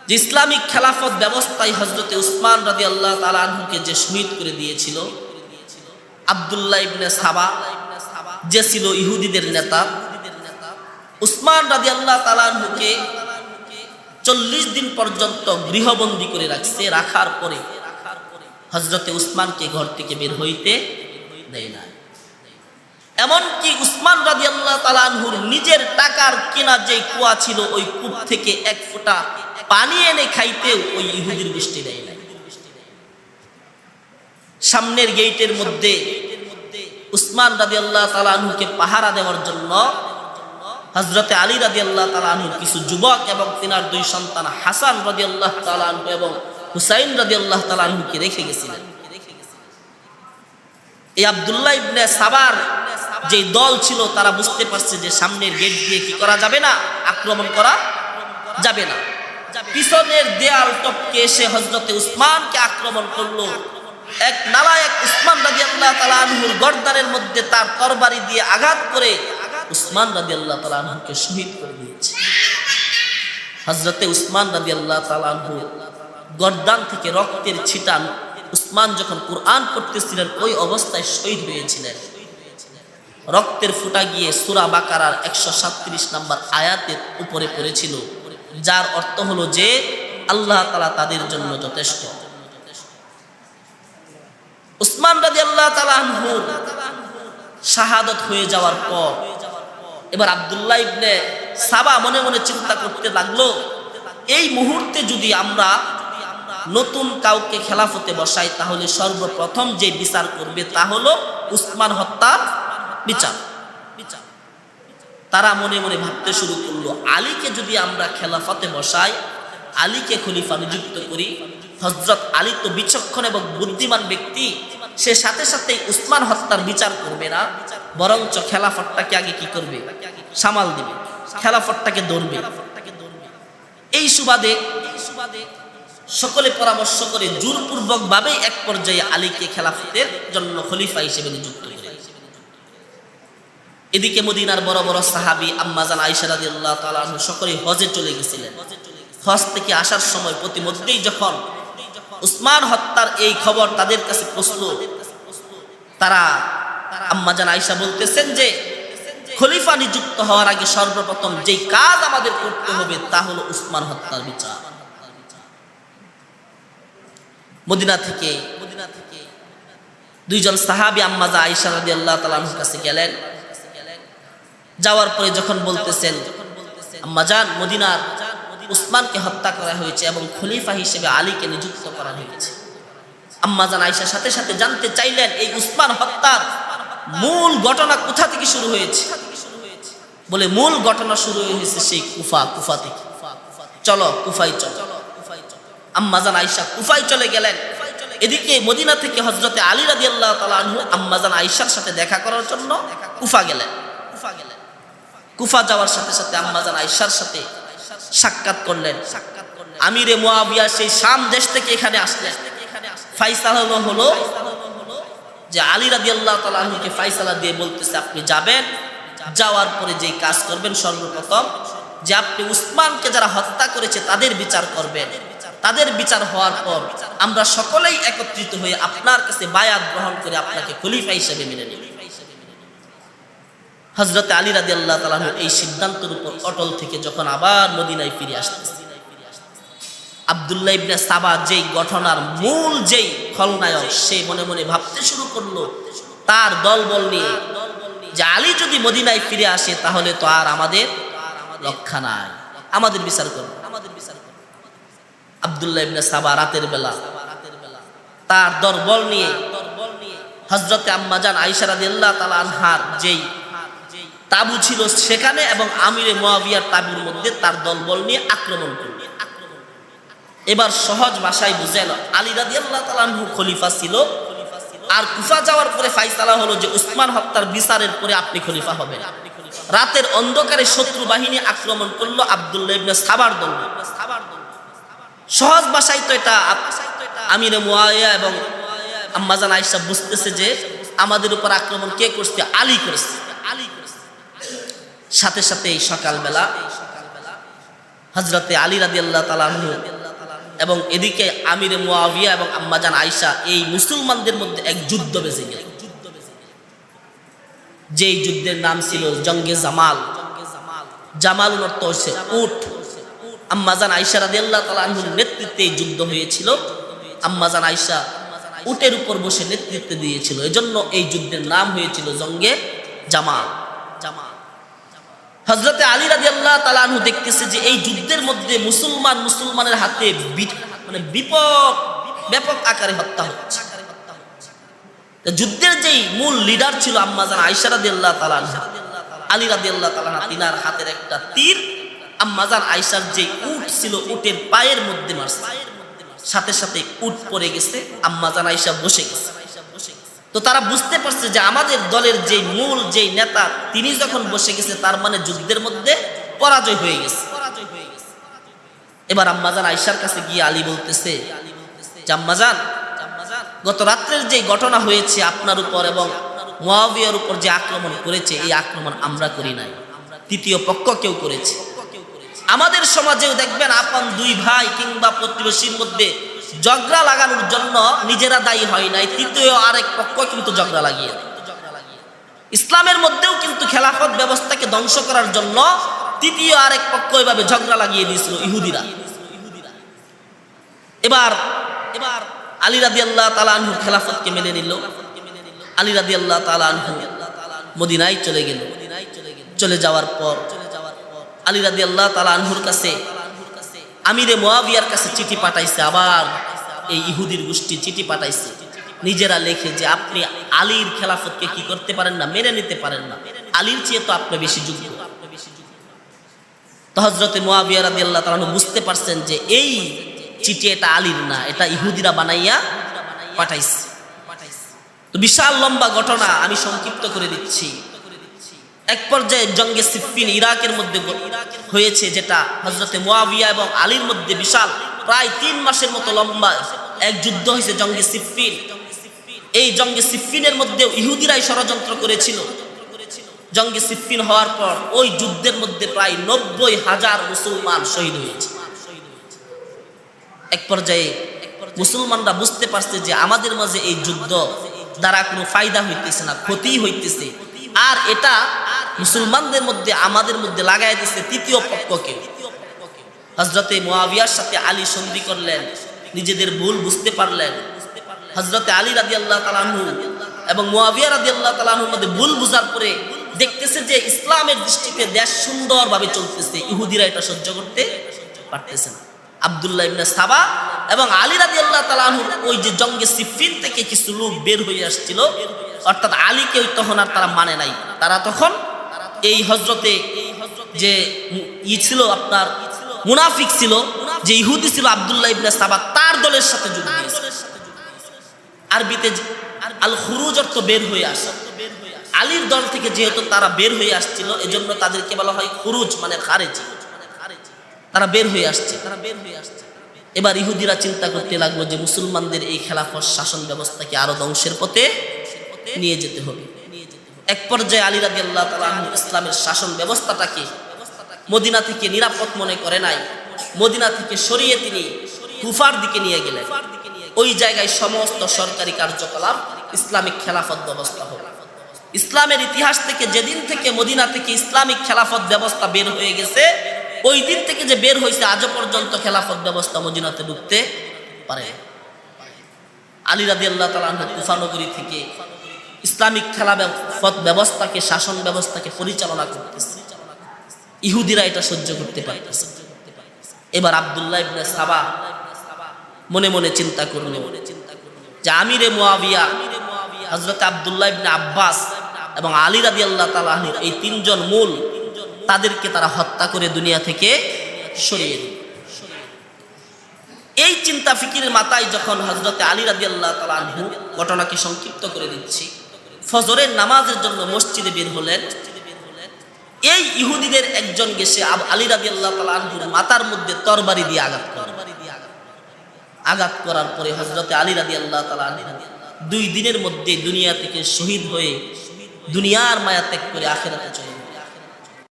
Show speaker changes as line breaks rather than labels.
যে ইসলামিক খেলাফত ব্যবস্থায় হযরতে উসমান রাদিয়াল্লাহু তাআলা আনহুকে যে শহীদ করে দিয়েছিল, আব্দুল্লাহ ইবনে সাবা যে ছিল ইহুদিদের নেতা, উসমান রাদিয়াল্লাহু তাআলা আনহুকে 40 দিন পর্যন্ত গৃহবন্দী করে রাখছে। রাখার পরে হযরতে উসমানকে ঘর থেকে বের হইতে দেয় না। এমনকি উসমান রাদিয়াল্লাহু তাআলা আনহুর নিজের টাকার কেনা যে কুয়া ছিল, ওই কূপ থেকে এক ফোঁটা পানি এনে খাইতেও ওই ইহুদির গোষ্ঠী দেয় না। সামনের গেটের মধ্যে উসমান রাদিয়াল্লাহু তাআলা আনহুকে পাহারা দেওয়ার জন্য হযরতে আলী রাদিয়াল্লাহু তাআলা আনহুর কিছু যুবক এবং তিনার দুই সন্তান হাসান রাদিয়াল্লাহু তাআলা আনহু এবং হুসাইন রাদিয়াল্লাহু তাআলা আনহুকে রেখে গেছিলেন। এই আব্দুল্লাহ ইবনে সাবার যে দল ছিল, তারা বুঝতে পারছে যে সামনের গেট দিয়ে কি করা যাবে না, আক্রমণ করা যাবে না। পিছনের দেয়াল টপকে এসে হযরতে উসমানকে আক্রমণ করলো। এক নালায়েক উসমান রাদিয়াল্লাহু তাআলা আনহুর গর্দানের মধ্যে তার তরবারি দিয়ে আঘাত করে উসমান রাদিয়াল্লাহু তাআলা আনহুকে শহীদ করে দিয়েছে। হযরতে উসমান রাদিয়াল্লাহু তাআলা আনহু গর্দান থেকে রক্তের ছিটান, উসমান যখন কুরআন পড়তেছিলেন ওই অবস্থায় শহীদ হয়েছিলেন। রক্তের ফুটা গিয়ে সূরা বাকারার 137 নম্বর আয়াতের উপরে পড়েছিল, যার অর্থ হলো যে আল্লাহ তাআলা তাদের জন্য যথেষ্ট। উসমান রাদিয়াল্লাহু তাআলা আনহু শাহাদাত হয়ে যাওয়ার পর এবার আব্দুল্লাহ ইবনে সাবা মনে মনে চিন্তা করতে লাগলো, এই মুহূর্তে যদি আমরা নতুন কাউকে খেলাফতে বসাই তাহলে সর্বপ্রথম যে বিচার করবে তা হলো উসমান হত্যার বিচার। তারা মনে মনে ভাবতে শুরু করলো, আলীকে যদি আমরা খেলাফতে বসাই, আলীকে খলিফা নিযুক্ত করি, হযরত আলী তো বিচক্ষণ এবং বুদ্ধিমান ব্যক্তি, সে সাথে সাথে উসমান হত্যার বিচার করবে না, বরঞ্চ খেলাফতটাকে আগে কি করবে, সামাল দিবে, খেলাফতটাকে ধরবে। এই সুবাদে সকলে পরামর্শ করে জোরপূর্বক ভাবে এক পর্যায়ে আলীকে খেলাফতের জন্য খলিফা হিসেবে নিযুক্ত করে। এদিকে মদিনার বড় বড় সাহাবী আম্মা জান আয়েশা রাদিয়াল্লাহু তাআলা আনহা সকলে হজে চলে গেছিলেন। হজ থেকে আসার সময় প্রতিমধ্যেই যখন উসমান হত্যার এই খবর তাদের কাছে পৌঁছলো, তারা আম্মা জান আয়েশা বলতেছেন যে খলিফা নিযুক্ত হওয়ার আগে সর্বপ্রথম যেই কাজ আমাদের করতে হবে তা হলো উসমান হত্যার বিচার। মদিনা থেকে দুইজন সাহাবী আম্মা জান আয়েশা রাদিয়াল্লাহু তাআলা আনহার কাছে গেলেন। যাওয়ার পরে যখন বলতেছেন, আম্মা জান, মদিনার উসমানকে হত্যা করা হয়েছে এবং খলিফা হিসেবে আলীকে নিযুক্ত করা হয়েছে। আম্মা জান আয়েশার সাথে সাথে জানতে চাইলেন এই উসমান হত্যার মূল ঘটনা কোথা থেকে শুরু হয়েছে। বলে মূল ঘটনা শুরু হয়েছে সেই কুফা থেকে। চলো কুফায় চলো। আম্মা জান আয়েশা কুফায় চলে গেলেন। এদিকে মদিনা থেকে হযরতে আলী রাদিয়াল্লাহু তাআলা আনহু আম্মা জান আয়েশার সাথে দেখা করার জন্য কুফা গেলেন। কুফা যাওয়ার সাথে সাথে আম্মা জান আয়েশার সাথে সাক্ষাৎ করলেন। আমিরে মুয়াবিয়া সেই শাম দেশ থেকে এখানে আসলেন। ফায়সালা হলো যে আলী রাদিয়াল্লাহু তাআলা আনহুকে ফায়সালা দিয়ে বলতেছে, আপনি যাবেন, যাওয়ার পরে যেই কাজ করবেন সর্বপ্রথম যে আপনি উসমানকে যারা হত্যা করেছে তাদের বিচার করবেন। তাদের বিচার হওয়ার পর আমরা সকলেই একত্রিত হয়ে আপনার কাছে বায়াত গ্রহণ করে আপনাকে খলিফা হিসেবে মেনে নেব। হযরত আলী রাদিয়াল্লাহু তাআলা আনহু এই সিদ্ধান্তের উপর অটল থেকে যখন আবার মদিনায় ফিরে আসতেছে, আব্দুল্লাহ ইবনে সাবা যেই ঘটনার মূল যেই খলনায়ক, সে মনে মনে ভাবতে শুরু করলো তার দলবল নিয়ে যে আলী যদি মদিনায় ফিরে আসে তাহলে তো আর আমাদের রক্ষা নাই, আমাদের বিচার করবে। আব্দুল্লাহ ইবনে সাবা রাতের বেলা তার দলবল নিয়ে হযরতে আম্মা জান আয়েশা রাদিয়াল্লাহু তাআলা আনহার যেই তাবু ছিল সেখানে এবং আমিরে মুয়াবিয়ার তাবুর মধ্যে তার দলবল নিয়ে আক্রমণ করল। এবার সহজ ভাষায় বুঝেন, আলী রাদিয়াল্লাহু তাআলা আনহু খলিফা ছিল, আর কুফা যাওয়ার পরে ফায়সালা হলো যে উসমান হত্যার বিচারের পরে আপনি খলিফা হবেন। রাতের অন্ধকারে শত্রু বাহিনী আক্রমণ করলো আব্দুল্লাহ ইবনে সাবার দল। সহজ ভাষায় তো এটা আমিরে মুয়াবিয়া এবং আম্মা জান আয়েশা বুঝতেছে যে আমাদের উপর আক্রমণ কে করছে, আলী করেছে। সাথে সাথে সকালবেলা হযরতে আলী রাদিয়াল্লাহু তাআলা আনহু এবং এদিকে আমিরে মুয়াবিয়া এবং আম্মাজান আয়েশা, এই মুসলমানদের মধ্যে এক যুদ্ধ বেজে গেল, যেই যুদ্ধের নাম ছিল জঙ্গে জামাল। জামাল অর্থ হচ্ছে উট। আম্মাজান আয়েশা রাদিয়াল্লাহু তাআলা আনহুর নেতৃত্বে এই যুদ্ধ হয়েছিল। আম্মাজান আয়েশা উটের উপর বসে নেতৃত্ব দিয়েছিল, এজন্য এই যুদ্ধের নাম হয়েছিল জঙ্গে জামাল। হযরতে আলী রাদিয়াল্লাহু তাআলা আনহু দেখতেছে যে এই যুদ্ধের মধ্যে মুসলমানের হাতে মানে ব্যাপক আকারে হত্যা হচ্ছে। যুদ্ধের যেই মূল লিডার ছিল আম্মাজান আয়েশা রাদিয়াল্লাহু তাআলা আনহা, আলী রাদিয়াল্লাহু তাআলা আনহা, তিনার হাতের একটা তীর আম্মাজান আয়েশার যে উট ছিল উটের পায়ের মধ্যে মারছে, সাথে সাথে উট পড়ে গেছে, আম্মাজান আয়েশা বসে গেছে। তো তারা বুঝতে পারছে যে আমাদের দলের যে মূল যে নেতা তিনি যখন বসে গেছে, তার মানে যুদ্ধের মধ্যে পরাজয় হয়ে গেছে। এবার আম্মাজান আয়েশার কাছে গিয়ে আলী বলতেছে যে আম্মাজান, গত রাত্রের যে ঘটনা হয়েছে আপনার উপর এবং মুয়াবিয়ার উপর যে আক্রমণ করেছে, এই আক্রমণ আমরা করি নাই, তৃতীয় পক্ষ কেউ করেছে। আমাদের সমাজেও দেখবেন আপন দুই ভাই কিংবা প্রতিবেশীর মধ্যে ঝগড়া লাগানোর জন্য নিজেরা দায়ী হয় নাই, তৃতীয় আরেক পক্ষ কিন্তু ঝগড়া লাগিয়ে দেয়। ইসলামের মধ্যেও কিন্তু খেলাফত ব্যবস্থাকে ধ্বংস করার জন্য তৃতীয় আরেক পক্ষ এভাবে ঝগড়া লাগিয়ে দিয়েছিল ইহুদিরা। এবার আলী রাদিয়াল্লাহু তাআলা আনহু খেলাফতকে মেনে নিল। আলী রাদিয়াল্লাহু তাআলা আনহু মদিনায় চলে গেল। চলে যাওয়ার পর আলী রাদিয়াল্লাহু তাআলা আনহুর কাছে আমিরে মুয়াবিয়ার কাছে চিঠি পাঠাইছে। আবার এই ইহুদির গোষ্ঠী চিঠি পাঠাইছে, নিজেরা লেখে যে আপনি আলীর খেলাফতকে কি করতে পারেন না, মেনে নিতে পারেন না, আলীর চেয়ে তো আপনি বেশি যোগ্য। তো হযরতে মুয়াবিয়া রাদিয়াল্লাহু তাআলা আনহু বুঝতে পারছেন যে এই চিঠি এটা আলীর না, এটা ইহুদিরা বানাইয়া পাঠাইছে। তো বিশাল লম্বা ঘটনা, আমি সংক্ষিপ্ত করে দিচ্ছি। এক পর্যায়ে জঙ্গে সিফফিন ইরাকের মধ্যে হয়েছে, যেটা হযরতে মুয়াবিয়া এবং আলীর মধ্যে বিশাল প্রায় 3 মাসের মতো লম্বা এক যুদ্ধ হয়েছে জঙ্গে সিফফিন। এই জঙ্গে সিফফিনের মধ্যে ইহুদিরাই ষড়যন্ত্র করেছিল। জঙ্গে সিফফিন হওয়ার পর ওই যুদ্ধের মধ্যে প্রায় 90,000 মুসলমান শহীদ হয়েছে। এক পর্যায়ে মুসলমানরা বুঝতে পারছে যে আমাদের মাঝে এই যুদ্ধ দ্বারা কোনো ফায়দা হইতেছে না, ক্ষতি হইতেছে, আর এটা মুসলমানদের মধ্যে আমাদের মধ্যে লাগাই দিচ্ছে তৃতীয় পক্ষকে। হযরতে মুয়াবিয়ার সাথে আলী সন্ধি করলেন, নিজেদের ভুল বুঝতে পারলেন। হযরতে আলী রাদিয়াল্লাহু তাআলা আনহু এবং মুয়াবিয়া রাদিয়াল্লাহু তাআলা আনহুর মধ্যে ভুল বুঝার পরে দেখতেছে যে ইসলামের দৃষ্টিতে দেশ সুন্দরভাবে চলতেছে, ইহুদিরা এটা সহ্য করতে পারতেছে না। আব্দুল্লাহ ইবনে সাবা এবং আলী রাদিয়াল্লাহু তাআলা আনহুর ওই যে জঙ্গে সিফফিন থেকে কিছু লোক বের হয়ে আসছিল, অর্থাৎ আলীকে তখন আর তারা মানে নাই। তারা তখন এই হযরতে যে ছিল আপনার মুনাফিক ছিল, যে ইহুদি ছিল আব্দুল্লাহ ইবনে সাবা, তার দলের সাথে যোগ দিয়েছে। আরবিতে আল খুরুজ অর্থ বের হয়ে আসা। আলীর দল থেকে যেহেতু তারা বের হয়ে আসছিল, এজন্য তাদেরকে বলা হয় খুরুজ, মানে খারেজি। তারা বের হয়ে আসছে। এবার ইহুদিরা চিন্তা করতে লাগলো যে মুসলমানদের এই খেলাফত শাসন ব্যবস্থাকে আরো ধ্বংসের পথে নিয়ে যেতে হবে। এক পর্যায়ে আলী রাদিয়াল্লাহু তাআলা আনহু ইসলামের শাসন ব্যবস্থাটাকে মদিনা থেকে নিরাপদ মনে করে নাই, মদিনা থেকে সরিয়ে তিনি কুফার দিকে নিয়ে গেলেন। ওই জায়গায় সমস্ত সরকারি কার্যকলাপ ইসলামিক খেলাফত ব্যবস্থা হবে। ইসলামের ইতিহাস থেকে যেদিন থেকে মদিনা থেকে ইসলামিক খেলাফত ব্যবস্থা বের হয়ে গেছে, ওই দিন থেকে যে বের হয়েছে আজও পর্যন্ত খেলাফত ব্যবস্থা মদিনাতে ঢুকতে পারে। আলী রাদিয়াল্লাহু তাআলা আনহু কুফা নগরী থেকে ইসলামিক খেলাফত ব্যবস্থাকে, শাসন ব্যবস্থাকে পরিচালনা করতেছে। ইহুদিরা এটা সহ্য করতে পারতেছে। এবার আব্দুল্লাহ ইবনে সাবা মনে মনে চিন্তা করল যে আমিরে মুয়াবিয়া, হযরত আব্দুল্লাহ ইবনে আব্বাস এবং আলী রাদিয়াল্লাহু তাআলা আনহু, এই 3 জন মূল, তাদেরকে তারা হত্যা করে দুনিয়া থেকে সরিয়ে দিল। এই চিন্তা ফিকিরের মাথায় যখন হযরত আলী রাদিয়াল্লাহু তাআলা আনহু, ঘটনাকে সংক্ষিপ্ত করে দিচ্ছি, ফজরের নামাজের জন্য মসজিদে বের হলেন, এই ইহুদিদের একজন গেছে আলী রাদিয়াল্লাহু তাআলা আনহুর মাথার মধ্যে তরবারি দিয়ে আঘাত করার পরে হযরত আলী রাদিয়াল্লাহু তাআলা আনহু 2 দিনের মধ্যে দুনিয়া থেকে শহীদ হয়ে দুনিয়ার মায়া ত্যাগ করে আখিরাতে চলে